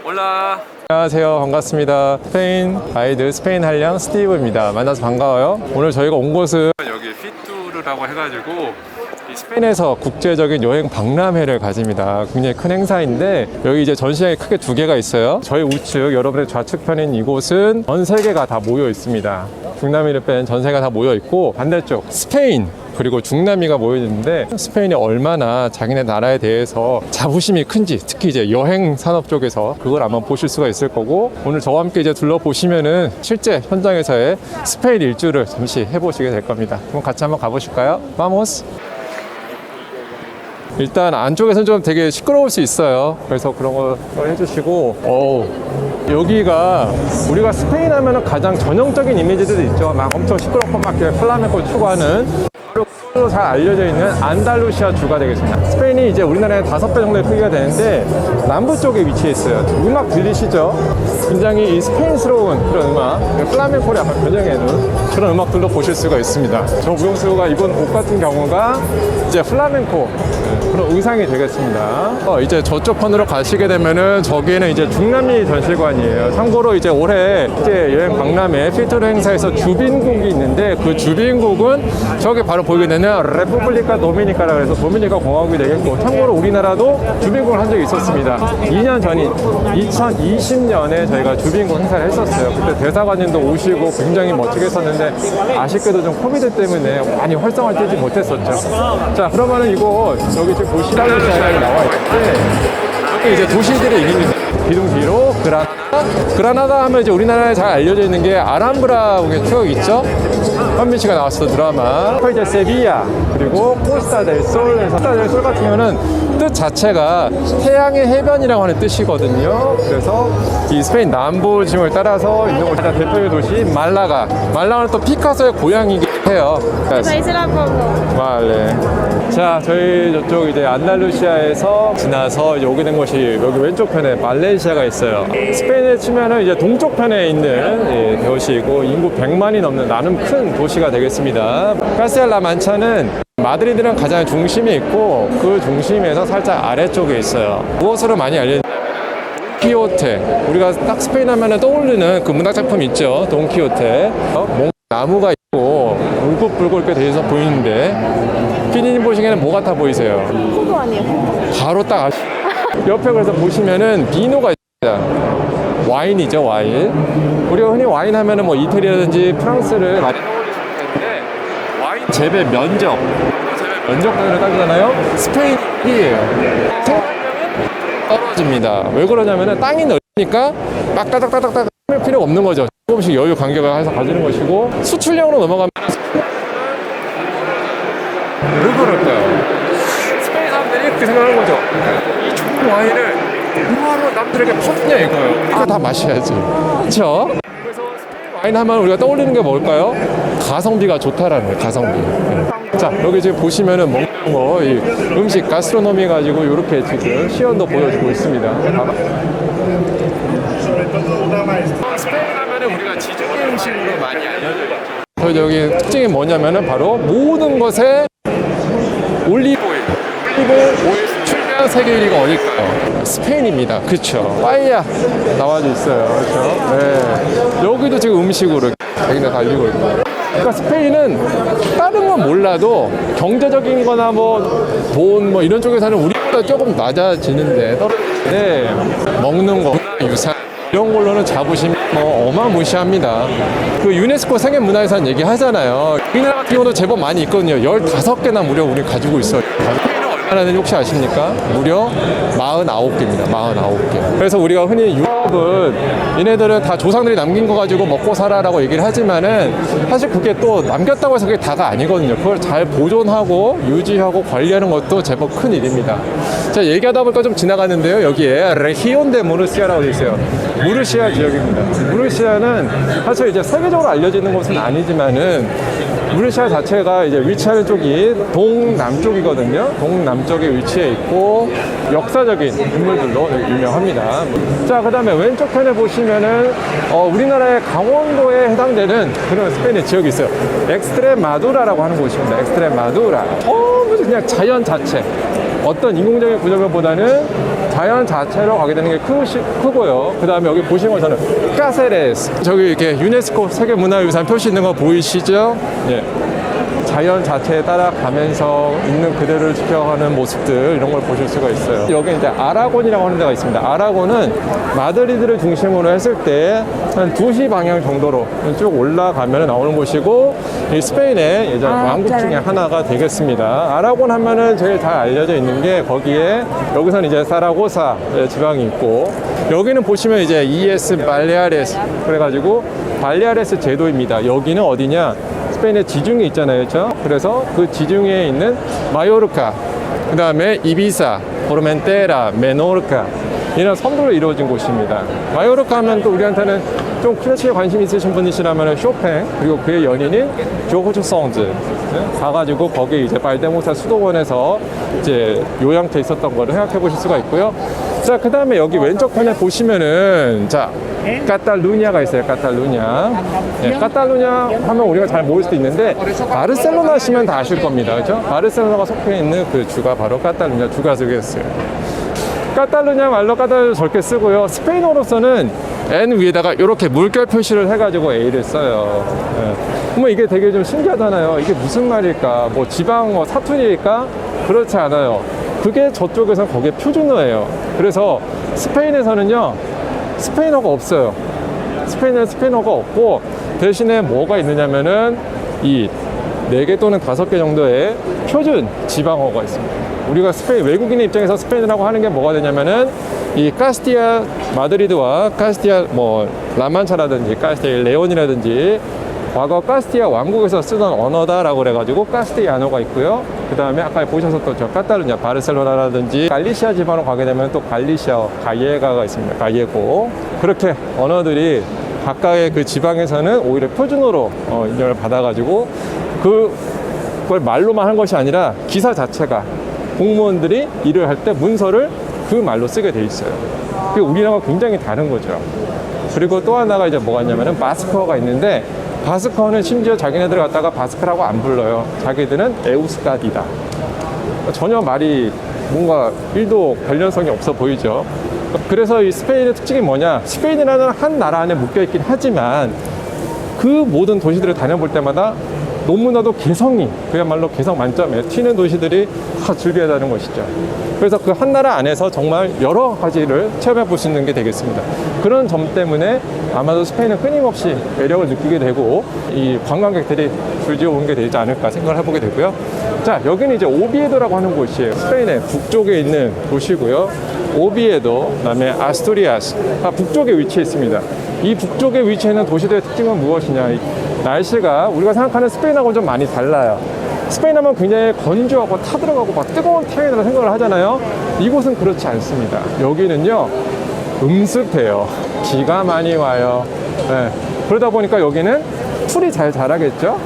올라. 안녕하세요. 반갑습니다. 스페인 가이드 스페인 한량 스티브입니다. 만나서 반가워요. 오늘 저희가 온 곳은 여기 피투르라고 해가지고 이 스페인에서 국제적인 여행 박람회를 가집니다. 굉장히 큰 행사인데 여기 이제 전시장이 크게 두 개가 있어요. 저희 우측, 여러분의 좌측편인 이곳은 전 세계가 다 모여 있습니다. 중남미를 뺀 전 세계가 다 모여 있고, 반대쪽 스페인 그리고 중남미가 모여 있는데 스페인이 얼마나 자기네 나라에 대해서 자부심이 큰지, 특히 이제 여행 산업 쪽에서 그걸 아마 보실 수가 있을 거고, 오늘 저와 함께 이제 둘러보시면은 실제 현장에서의 스페인 일주를 잠시 해보시게 될 겁니다. 그럼 같이 한번 가보실까요? Vamos! 일단 안쪽에서는 좀 되게 시끄러울 수 있어요. 그래서 그런 거 해주시고, 여기가 우리가 스페인 하면은 가장 전형적인 이미지들도 있죠. 막 엄청 시끄럽고 막 플라멩코 추구하는, 잘 알려져 있는 안달루시아 주가 되겠습니다. 스페인이 이제 우리나라의 5배 정도의 크기가 되는데 남부 쪽에 위치해 있어요. 음악 들리시죠? 굉장히 이 스페인스러운 그런 음악, 플라멩코를 약간 변형해놓은 그런 음악들도 보실 수가 있습니다. 저 무용수가 입은 옷 같은 경우가 이제 플라멩코 그런 의상이 되겠습니다. 이제 저쪽 편으로 가시게 되면은 저기에는 이제 중남미 전시관이에요. 참고로 이제 올해 이제 여행 박람회 피투르 행사에서 주빈국이 있는데, 그 주빈국은 저기 바로 보이게 되는 레푸블리카 도미니카라고 해서 도미니카 공화국이 되겠고, 참고로 우리나라도 주빈국을 한 적이 있었습니다. 2년 전인 2020년에 저희가 주빈국 행사를 했었어요. 그때 대사관님도 오시고 굉장히 멋지게 했었는데 아쉽게도 좀 코비드 때문에 많이 활성화를 띄지 못했었죠. 자, 그러면은 이거 여기 지금 보시다시피 나와 있는데, 여기 이제 도시들의 이름입니다. 기둥 뒤로 그라나다 하면 이제 우리나라에 잘 알려져 있는 게 아람브라 추억 있죠? 현민 씨가 나왔었던 드라마. 이제 세비야, 그리고 코스타 델 솔. 코스타 델 솔 같은 경우는 뜻 자체가 태양의 해변이라고 하는 뜻이거든요. 그래서 이 스페인 남부 지형을 따라서 있는 곳이 대표의 도시 말라가는 또 피카소의 고향이기도 해요. 말레. 자, 저희 저쪽 이제 안달루시아에서 지나서 이제 오게 된 곳이 여기 왼쪽 편에 말레이시아가 있어요. 스페인에 치면은 이제 동쪽 편에 있는 도시이고, 인구 100만이 넘는 나름 큰 도시가 되겠습니다. 카스텔라 만차는 마드리드는 가장 중심에 있고, 그 중심에서 살짝 아래쪽에 있어요. 무엇으로 많이 알려진 돈키호테, 우리가 딱 스페인 하면 떠오르는 그 문학작품 있죠. 돈키호테. 나무가 있고 울긋불긋 이렇게 돼서 보이는데, 피디님 보시기에는 뭐 같아 보이세요? 포도 아니에요? 바로 딱 옆에 그래서 보시면은 비노가 있습니다. 와인이죠, 와인. 우리가 흔히 와인 하면은 뭐 이태리라든지 프랑스를 많이 떠올릴 수 있는데, 와인 재배 면적으로 따지잖아요. 스페인이에요. 생산량은 떨어집니다. 왜 그러냐면은 땅이 넓으니까 막 따닥따닥따닥 할 필요가 없는 거죠. 조금씩 여유 간격을 해서 가지는 것이고, 수출량으로 넘어가면 왜 그럴까요? 스페인 사람들이 이렇게 생각하는 거죠. 이 좋은 와인을 뭐하러 남들에게 퍼주냐 이거예요. 이거 다 마셔야지. 그렇죠? 그래서 스페인 와인 하면 우리가 떠올리는 게 뭘까요? 가성비가 좋다라는 거예요. 가성비. 자, 여기 지금 보시면은 먹는 거, 이 음식 가스트로노미 가지고 이렇게 지금 시연도 보여주고 있습니다. 스페인 하면은 우리가 지중해 음식으로 많이 알려져 있죠. 그래서 여기 특징이 뭐냐면은 바로 모든 것에 올리브 오일 수출량 세계 1위가 어딜까요? 스페인입니다. 그쵸? 빠이야 나와져 있어요. 그렇죠? 네. 여기도 지금 음식으로 자기네 다 알리고 있고. 그러니까 스페인은 다른 건 몰라도 경제적인 거나 뭐 돈 뭐 이런 쪽에서는 우리보다 조금 낮아지는데, 먹는 거, 유산 이런 걸로는 자부심이 어마무시합니다. 그 유네스코 세계문화유산 얘기하잖아요. 우리나라 같은 경우도 제법 많이 있거든요. 15개나 무려 우리 가지고 있어요. 얼마나 되는지 혹시 아십니까? 무려 49개입니다. 49개. 그래서 우리가 흔히 유럽은 얘네들은 다 조상들이 남긴 거 가지고 먹고 살아라고 얘기를 하지만은, 사실 그게 또 남겼다고 해서 그게 다가 아니거든요. 그걸 잘 보존하고 유지하고 관리하는 것도 제법 큰 일입니다. 자, 얘기하다 보니까 좀 지나갔는데요. 여기에 레히온 데 무르시아라고 되어 있어요. 무르시아 지역입니다. 무르시아는 사실 이제 세계적으로 알려지는 곳은 아니지만은, 무르시아 자체가 이제 위치하는 쪽이 동남쪽이거든요. 동남쪽에 위치해 있고 역사적인 인물들로 유명합니다. 자, 그 다음에 왼쪽 편에 보시면은 우리나라의 강원도에 해당되는 그런 스페인의 지역이 있어요. 엑스트레마두라라고 하는 곳입니다. 엑스트레마두라. 그냥 자연 자체, 어떤 인공적인 구조물보다는 자연 자체로 가게 되는 게 크고요. 그 다음에 여기 보시는 것처럼 까세레스, 저기 이렇게 유네스코 세계문화유산 표시 있는 거 보이시죠? 예. 자연 자체에 따라가면서 있는 그대를 지켜가는 모습들, 이런 걸 보실 수가 있어요. 여기 이제 아라곤이라고 하는 데가 있습니다. 아라곤은 마드리드를 중심으로 했을 때 한 2시 방향 정도로 쭉 올라가면 나오는 곳이고, 이 스페인의 예전 왕국 중에 하나가 되겠습니다. 아라곤 하면은 제일 잘 알려져 있는 게 거기에, 여기서는 이제 사라고사 지방이 있고, 여기는 보시면 이제 ES 발레아레스, 그래가지고 발레아레스 제도입니다. 여기는 어디냐? 스페인의 지중해 있잖아요, 그렇죠? 그래서 그 지중해에 있는 마요르카, 그 다음에 이비사, 포르멘테라, 메노르카, 이런 섬들로 이루어진 곳입니다. 마요르카 하면 또 우리한테는 좀 클래식에 관심 있으신 분이시라면 쇼팽, 그리고 그의 연인인 조르주 상즈 가가지고 거기 이제 발데모사 수도원에서 이제 요양돼 있었던 거를 생각해 보실 수가 있고요. 자, 그 다음에 여기 왼쪽 편에 보시면은, 자, 카탈루냐가 있어요. 카탈루냐. 예, 카탈루냐 하면 우리가 잘 모를 수도 있는데, 바르셀로나시면 다 아실 겁니다. 그렇죠? 바르셀로나가 속해 있는 그 주가 바로 카탈루냐 주가지였어요. 카탈루냐 말로 카탈루냐 저렇게 쓰고요. 스페인어로서는 N 위에다가 이렇게 물결 표시를 해가지고 A를 써요. 예. 뭐 이게 되게 좀 신기하잖아요. 이게 무슨 말일까? 뭐 지방 뭐 사투리일까? 그렇지 않아요. 그게 저쪽에서는 거기에 표준어예요. 그래서 스페인에서는요, 스페인어가 없어요. 스페인에는 스페인어가 없고, 대신에 뭐가 있느냐면은 이 4개 또는 5개 정도의 표준 지방어가 있습니다. 우리가 스페인, 외국인의 입장에서 스페인이라고 하는 게 뭐가 되냐면은 이 카스티아 마드리드와 카스티아 뭐 라만차라든지 카스티아 레온이라든지 과거 카스티아 왕국에서 쓰던 언어다라고 그래가지고 카스티아노가 있고요. 그 다음에 아까 보셨었던 저 카탈루냐, 바르셀로나라든지 갈리시아 지방으로 가게 되면 또 갈리시아, 가예가가 있습니다. 가예고. 그렇게 언어들이 각각의 그 지방에서는 오히려 표준어로 인정을 받아가지고 그걸 말로만 한 것이 아니라 기사 자체가 공무원들이 일을 할 때 문서를 그 말로 쓰게 돼 있어요. 그게 우리나라가 굉장히 다른 거죠. 그리고 또 하나가 이제 뭐가 있냐면은 바스크어가 있는데, 바스크어는 심지어 자기네들 갖다가 바스크라고 안 불러요. 자기들은 에우스카디다. 전혀 말이 뭔가 1도 관련성이 없어 보이죠. 그래서 이 스페인의 특징이 뭐냐? 스페인이라는 한 나라 안에 묶여 있긴 하지만 그 모든 도시들을 다녀볼 때마다 너무나도 개성이, 그야말로 개성 만점에 튀는 도시들이 다 즐겨야하는 것이죠. 그래서 그 한 나라 안에서 정말 여러 가지를 체험해 볼 수 있는 게 되겠습니다. 그런 점 때문에 아마도 스페인은 끊임없이 매력을 느끼게 되고, 이 관광객들이 줄지어 오는 게 되지 않을까 생각을 해보게 되고요. 자, 여기는 이제 오비에도라고 하는 곳이에요. 스페인의 북쪽에 있는 도시고요. 오비에도, 그다음에 아스투리아스, 다 북쪽에 위치해 있습니다. 이 북쪽에 위치해 있는 도시들의 특징은 무엇이냐? 날씨가 우리가 생각하는 스페인하고는 좀 많이 달라요. 스페인 하면 굉장히 건조하고 타들어가고 막 뜨거운 태양이라고 생각을 하잖아요. 이곳은 그렇지 않습니다. 여기는요, 음습해요. 비가 많이 와요. 네. 그러다 보니까 여기는 풀이 잘 자라겠죠?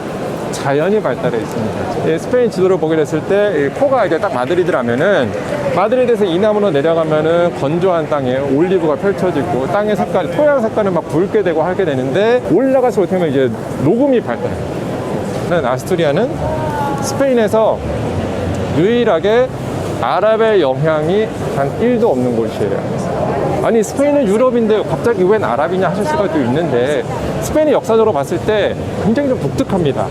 자연이 발달해 있습니다. 스페인 지도를 보게 됐을 때 코가 이제 딱 마드리드라면은, 마드리드에서 이남으로 내려가면은 건조한 땅에 올리브가 펼쳐지고 땅의 색깔, 토양 색깔은 막 붉게 되고 하게 되는데, 올라가서 못하면 이제 녹음이 발달해요. 아스투리아는 스페인에서 유일하게 아랍의 영향이 단 1도 없는 곳이에요. 아니, 스페인은 유럽인데 갑자기 웬 아랍이냐 하실 수가 또 있는데, 스페인이 역사적으로 봤을 때 굉장히 좀 독특합니다.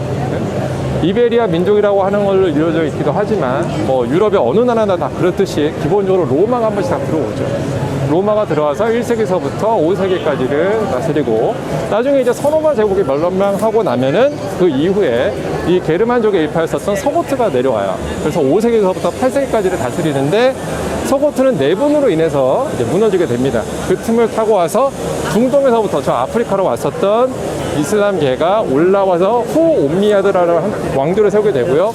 이베리아 민족이라고 하는 걸로 이루어져 있기도 하지만, 뭐 유럽의 어느 나라나 다 그렇듯이 기본적으로 로마가 한 번씩 다 들어오죠. 로마가 들어와서 1세기서부터 5세기까지를 다스리고, 나중에 이제 서로마 제국이 멸망하고 나면은 그 이후에 이 게르만족의 일파였었던 서고트가 내려와요. 그래서 5세기서부터 8세기까지를 다스리는데, 서고트는 내분으로 인해서 이제 무너지게 됩니다. 그 틈을 타고 와서 중동에서부터 저 아프리카로 왔었던 이슬람계가 올라와서 후 옴미야드라는 왕조를 세우게 되고요.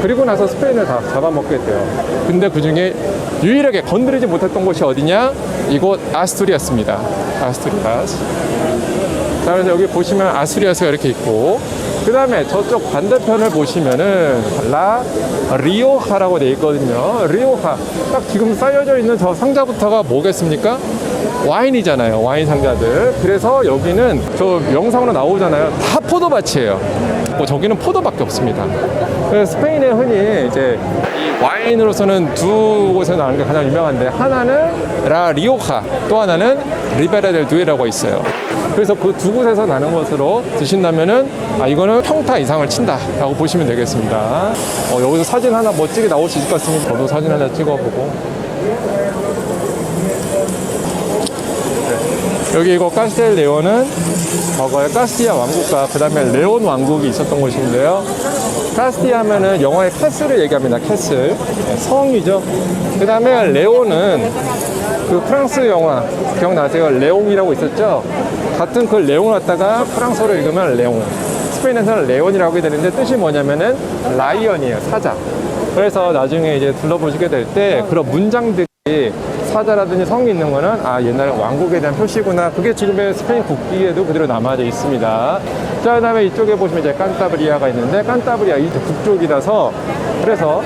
그리고 나서 스페인을 다 잡아먹게 돼요. 근데 그 중에 유일하게 건드리지 못했던 곳이 어디냐? 이곳 아스투리아스입니다. 아스투리아스. 자, 그래서 여기 보시면 아스투리아스가 이렇게 있고, 그 다음에 저쪽 반대편을 보시면은 라 리오하라고 되어 있거든요. 리오하. 딱 지금 쌓여져 있는 저 상자부터가 뭐겠습니까? 와인이잖아요. 와인 상자들. 그래서 여기는 저 영상으로 나오잖아요. 다 포도밭이에요. 뭐 저기는 포도밖에 없습니다. 그래서 스페인에 흔히 이제 이 와인으로서는 두 곳에서 나오는 게 가장 유명한데, 하나는 라 리오카, 또 하나는 리베라 델 두에라고 있어요. 그래서 그 두 곳에서 나는 것으로 드신다면은 이거는 평타 이상을 친다라고 보시면 되겠습니다. 여기서 사진 하나 멋지게 나올 수 있을 것 같으니 저도 사진 하나 찍어보고. 여기 이거 카스텔 레온은 과거에 카스티아 왕국과 그 다음에 레온 왕국이 있었던 곳인데요. 카스티아 하면은 영어의 캐슬을 얘기합니다. 캐슬. 성이죠. 그 다음에 레온은 그 프랑스 영화 기억나세요? 레옹이라고 있었죠? 같은 그 레옹을 갖다가 프랑스어로 읽으면 레옹. 스페인에서는 레온이라고 하게 되는데 뜻이 뭐냐면은 라이언이에요. 사자. 그래서 나중에 이제 둘러보시게 될 때 그런 문장들이 사자라든지 성이 있는 거는 옛날 왕국에 대한 표시구나. 그게 지금의 스페인 국기에도 그대로 남아져 있습니다. 자, 그 다음에 이쪽에 보시면 이제 칸타브리아가 있는데, 칸타브리아 이 북쪽이라서, 그래서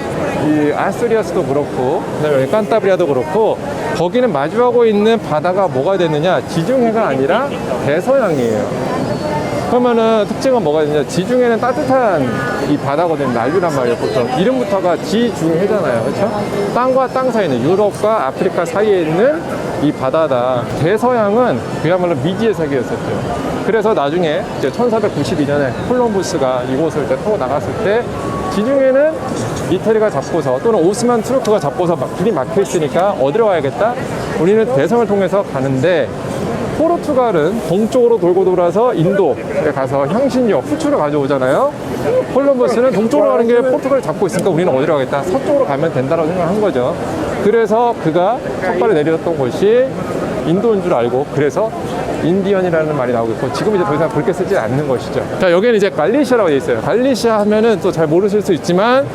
이 아스투리아스도 그렇고, 그 다음에 칸타브리아도 그렇고, 거기는 마주하고 있는 바다가 뭐가 되느냐? 지중해가 아니라 대서양이에요. 그러면은 특징은 뭐가 있느냐? 지중해는 따뜻한 이 바다거든요. 난류란 말이에요. 보통 이름부터가 지중해잖아요. 그렇죠? 땅과 땅 사이에 있는, 유럽과 아프리카 사이에 있는 이 바다다. 대서양은 그야말로 미지의 세계였었죠. 그래서 나중에 이제 1492년에 콜럼부스가 이곳을 이제 타고 나갔을 때, 지중해는 이태리가 잡고서 또는 오스만 투르크가 잡고서 길이 막혀 있으니까 어디로 가야겠다? 우리는 대성을 통해서 가는데, 포르투갈은 동쪽으로 돌고 돌아서 인도에 가서 향신료, 후추를 가져오잖아요. 콜럼버스는 동쪽으로 가는 게 포르투갈을 잡고 있으니까 우리는 어디로 가겠다? 서쪽으로 가면 된다고 생각한 거죠. 그래서 그가 첫 발을 내렸던 곳이 인도인 줄 알고, 그래서 인디언이라는 말이 나오겠고, 지금 이제 더 이상 그렇게 쓰지 않는 것이죠. 자, 여기는 이제 갈리시아라고 되어 있어요. 갈리시아 하면은 또 잘 모르실 수 있지만,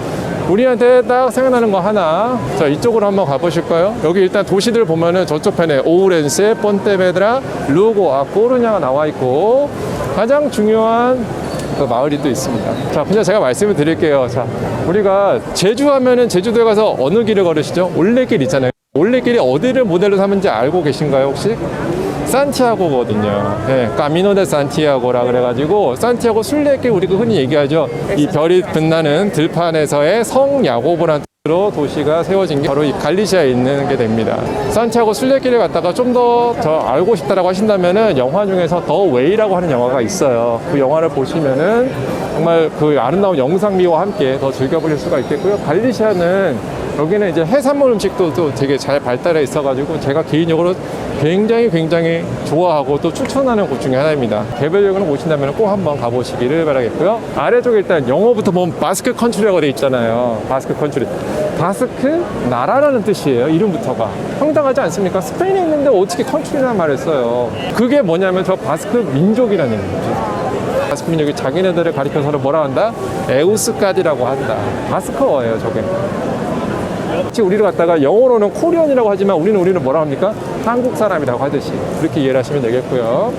우리한테 딱 생각나는 거 하나. 자, 이쪽으로 한번 가보실까요? 여기 일단 도시들 보면은 저쪽 편에 오우렌세, 폰테베드라, 루고, 코르냐가 나와 있고, 가장 중요한 그 마을이 또 있습니다. 자, 그냥 제가 말씀을 드릴게요. 자, 우리가 제주 하면은 제주도에 가서 어느 길을 걸으시죠? 올레길 있잖아요. 올레길이 어디를 모델로 삼은지 알고 계신가요, 혹시? 산티아고거든요. 네, 까미노 데 산티아고라 그래가지고, 산티아고 순례길 우리가 흔히 얘기하죠. 이 별이 빛나는 들판에서의 성 야고보라는 뜻으로 도시가 세워진 게 바로 이 갈리시아에 있는 게 됩니다. 산티아고 순례길을 갔다가 좀 더 알고 싶다라고 하신다면은 영화 중에서 더 웨이라고 하는 영화가 있어요. 그 영화를 보시면은 정말 그 아름다운 영상미와 함께 더 즐겨보실 수가 있겠고요. 갈리시아는 여기는 이제 해산물 음식도 또 되게 잘 발달해 있어가지고, 제가 개인적으로 굉장히 좋아하고 또 추천하는 곳 중에 하나입니다. 개별적으로 오신다면 꼭 한번 가보시기를 바라겠고요. 아래쪽에 일단 영어부터 보면 바스크 컨트리라고 돼 있잖아요. 바스크 컨트리. 바스크 나라라는 뜻이에요. 이름부터가 황당하지 않습니까? 스페인에 있는데 어떻게 컨트리라는 말을 써요. 그게 뭐냐면 저 바스크 민족이라는 얘기죠. 바스크 민족이 자기네들을 가리켜서는 뭐라 한다? 에우스까지라고 한다. 바스커어예요, 저게. 우리를 갖다가 영어로는 코리언이라고 하지만 우리는 뭐라 합니까? 한국 사람이라고 하듯이 그렇게 이해를 하시면 되겠고요.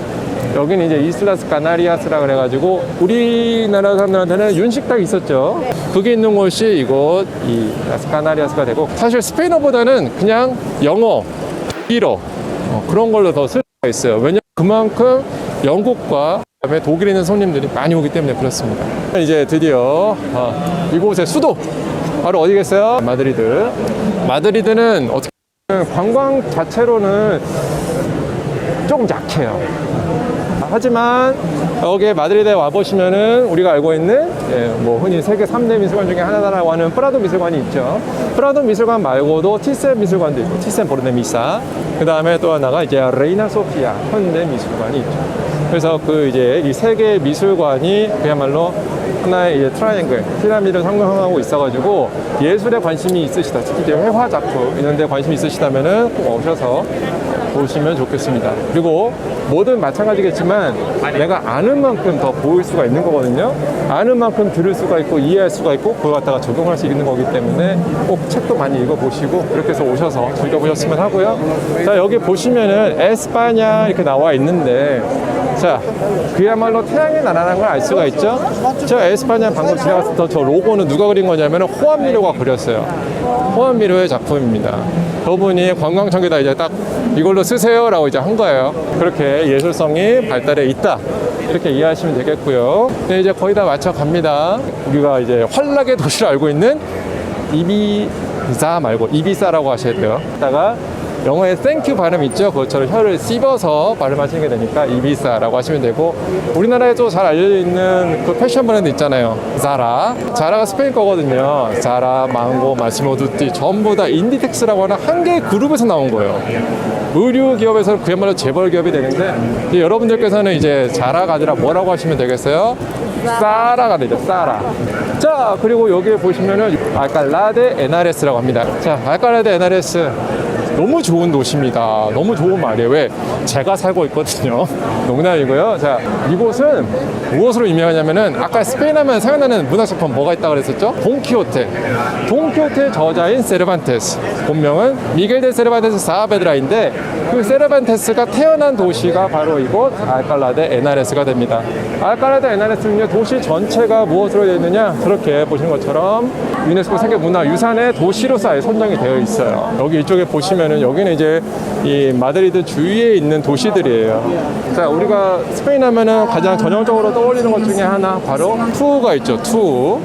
여기는 이제 이슬라스 카나리아스라 그래가지고 우리나라 사람들한테는 윤식당이 있었죠. 그게 있는 곳이 이곳 이 라스 카나리아스가 되고, 사실 스페인어보다는 그냥 영어, 일어 그런 걸로 더 쓸 수가 있어요. 왜냐하면 그만큼 영국과 그다음에 독일에 있는 손님들이 많이 오기 때문에 그렇습니다. 이제 드디어 이곳의 수도 바로 어디겠어요? 마드리드. 마드리드는 어떻게 관광 자체로는 조금 약해요. 하지만 여기 마드리드에 와보시면은 우리가 알고 있는 뭐 흔히 세계 3대 미술관 중에 하나라고 하는 프라도 미술관이 있죠. 프라도 미술관 말고도 티센 미술관도 있고, 티센 보르네미사. 그 다음에 또 하나가 이제 레이나 소피아 현대 미술관이 있죠. 그래서 그 이제 이 세 개의 미술관이 그야말로 하나의 이제 트라이앵글, 피라미드를 상징하고 있어가지고, 예술에 관심이 있으시다, 특히 이제 회화 작품 이런 데 관심이 있으시다면은 꼭 오셔서 보시면 좋겠습니다. 그리고 뭐든 마찬가지겠지만 내가 아는 만큼 더 보일 수가 있는 거거든요. 아는 만큼 들을 수가 있고 이해할 수가 있고 그걸 갖다가 적용할 수 있는 거기 때문에 꼭 책도 많이 읽어보시고 그렇게 해서 오셔서 즐겨보셨으면 하고요. 자, 여기 보시면은 에스파냐 이렇게 나와 있는데, 자, 그야말로 태양의 나라라는 걸 알 수가 있죠. 저 에스파냐 방금 지나갔던 저 로고는 누가 그린 거냐면 호안 미로가 그렸어요. 호안 미로의 작품입니다. 저분이 관광청에다 이제 딱 이걸로 쓰세요라고 이제 한 거예요. 그렇게 예술성이 발달해 있다. 이렇게 이해하시면 되겠고요. 네, 이제 거의 다 맞춰 갑니다. 우리가 이제 환락의 도시를 알고 있는 이비사 말고 이비사라고 하셔야 돼요. 다가 영어에 땡큐 발음 있죠? 그것처럼 혀를 씹어서 발음하시는 게 되니까 이비사라고 하시면 되고, 우리나라에 또 잘 알려져 있는 그 패션 브랜드 있잖아요. 자라. 자라가 스페인 거거든요. 자라, 망고, 마시모 두띠 전부 다 인디텍스라고 하는 한 개의 그룹에서 나온 거예요. 의류 기업에서 그야말로 재벌 기업이 되는데, 이제 여러분들께서는 이제 자라가 아니라 뭐라고 하시면 되겠어요? 사라가 되죠. 사라. 자, 그리고 여기에 보시면은 알칼라데 에나레스라고 합니다. 자, 알칼라데 에나레스 너무 좋은 도시입니다. 너무 좋은 말이에요. 왜? 제가 살고 있거든요. 농담이고요. 자, 이곳은 무엇으로 유명하냐면은 아까 스페인 하면 생각나는 문학작품 뭐가 있다고 그랬었죠? 돈키호테. 돈키호테의 저자인 세르반테스. 본명은 미겔 데 세르반테스 사아베드라인데, 그 세르반테스가 태어난 도시가 바로 이곳 알칼라데 에나레스가 됩니다. 알칼라데 에나레스는요, 도시 전체가 무엇으로 되어 있느냐? 그렇게 보시는 것처럼 유네스코 세계문화유산의 도시로서 아예 선정이 되어 있어요. 여기 이쪽에 보시면은 여기는 이제 이 마드리드 주위에 있는 도시들이에요. 자, 우리가 스페인 하면은 가장 전형적으로 떠올리는 것 중에 하나 바로 투우가 있죠. 투우.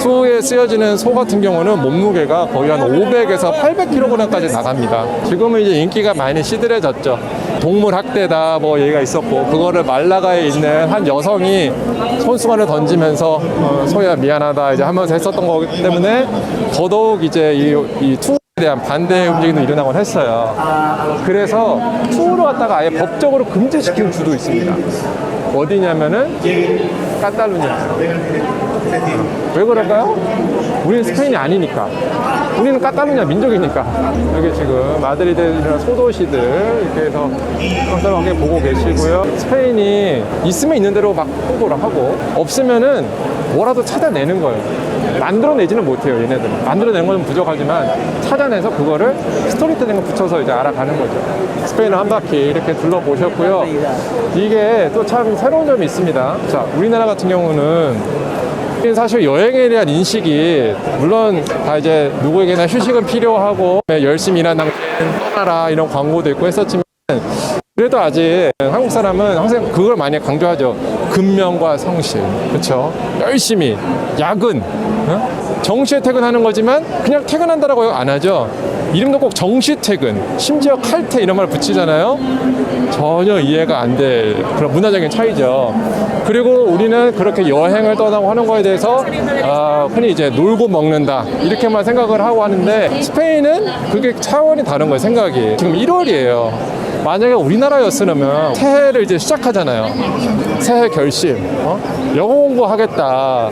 투에 쓰여지는 소 같은 경우는 몸무게가 거의 한 500에서 800kg까지 나갑니다. 지금은 이제 인기가 많이 시들해졌죠. 동물 학대다 뭐 얘기가 있었고, 그거를 말라가에 있는 한 여성이 손수건을 던지면서 소야 미안하다 이제 하면서 했었던 거기 때문에 더더욱 이제 이 투에 대한 반대 움직임도 일어나곤 했어요. 그래서 투를 갖다가 아예 법적으로 금지시킨 주도 있습니다. 어디냐면은 카탈루냐. 왜 그럴까요? 우리는 스페인이 아니니까. 우리는 카탈루냐 민족이니까. 여기 지금 마드리드 이런 소도시들 이렇게 해서 깜깜하게 보고 계시고요. 스페인이 있으면 있는 대로 막 홍보를 하고, 없으면은 뭐라도 찾아내는 거예요. 만들어내지는 못해요, 얘네들은. 만들어내는 건 부족하지만 찾아내서 그거를 스토리텔링을 붙여서 이제 알아가는 거죠. 스페인을 한 바퀴 이렇게 둘러보셨고요. 이게 또 참 새로운 점이 있습니다. 자, 우리나라 같은 경우는 사실 여행에 대한 인식이, 물론 다 이제 누구에게나 휴식은 필요하고 열심히 일한 당신은 떠나라 이런 광고도 있고 했었지만, 그래도 아직 한국 사람은 항상 그걸 많이 강조하죠. 근면과 성실. 그렇죠? 열심히 야근, 정시에 퇴근하는 거지만 그냥 퇴근한다라고 안 하죠. 이름도 꼭 정시 퇴근, 심지어 칼퇴 이런 말 붙이잖아요. 전혀 이해가 안 될 그런 문화적인 차이죠. 그리고 우리는 그렇게 여행을 떠나고 하는 거에 대해서 흔히 이제 놀고 먹는다 이렇게만 생각을 하고 하는데, 스페인은 그게 차원이 다른 거예요. 생각이. 지금 1월이에요. 만약에 우리나라였으면 새해를 이제 시작하잖아요. 새해 결심, 영어 공부하겠다,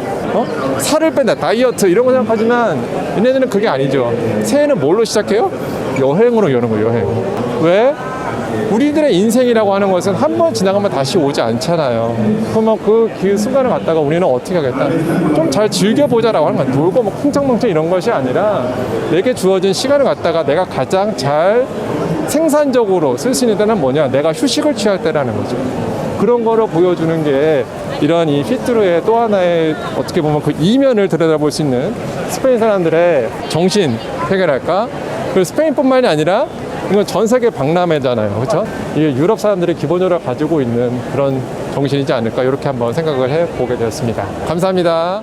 살을 뺀다, 다이어트 이런 거 생각하지만, 얘네들은 그게 아니죠. 새해는 뭘로 시작해요? 여행으로 여는 거예요. 여행. 왜? 우리들의 인생이라고 하는 것은 한 번 지나가면 다시 오지 않잖아요. 그러면 그 순간을 갖다가 우리는 어떻게 하겠다? 좀 잘 즐겨보자라고 하는 거야. 놀고 뭐 쿵짝망짝 이런 것이 아니라, 내게 주어진 시간을 갖다가 내가 가장 잘 생산적으로 쓸 수 있는 때는 뭐냐? 내가 휴식을 취할 때라는 거죠. 그런 거를 보여주는 게 이런 이 피투르의 또 하나의 어떻게 보면 그 이면을 들여다볼 수 있는 스페인 사람들의 정신 세계랄까? 그 스페인뿐만이 아니라 이건 전 세계 박람회잖아요. 그렇죠? 이게 유럽 사람들이 기본적으로 가지고 있는 그런 정신이지 않을까, 이렇게 한번 생각을 해보게 되었습니다. 감사합니다.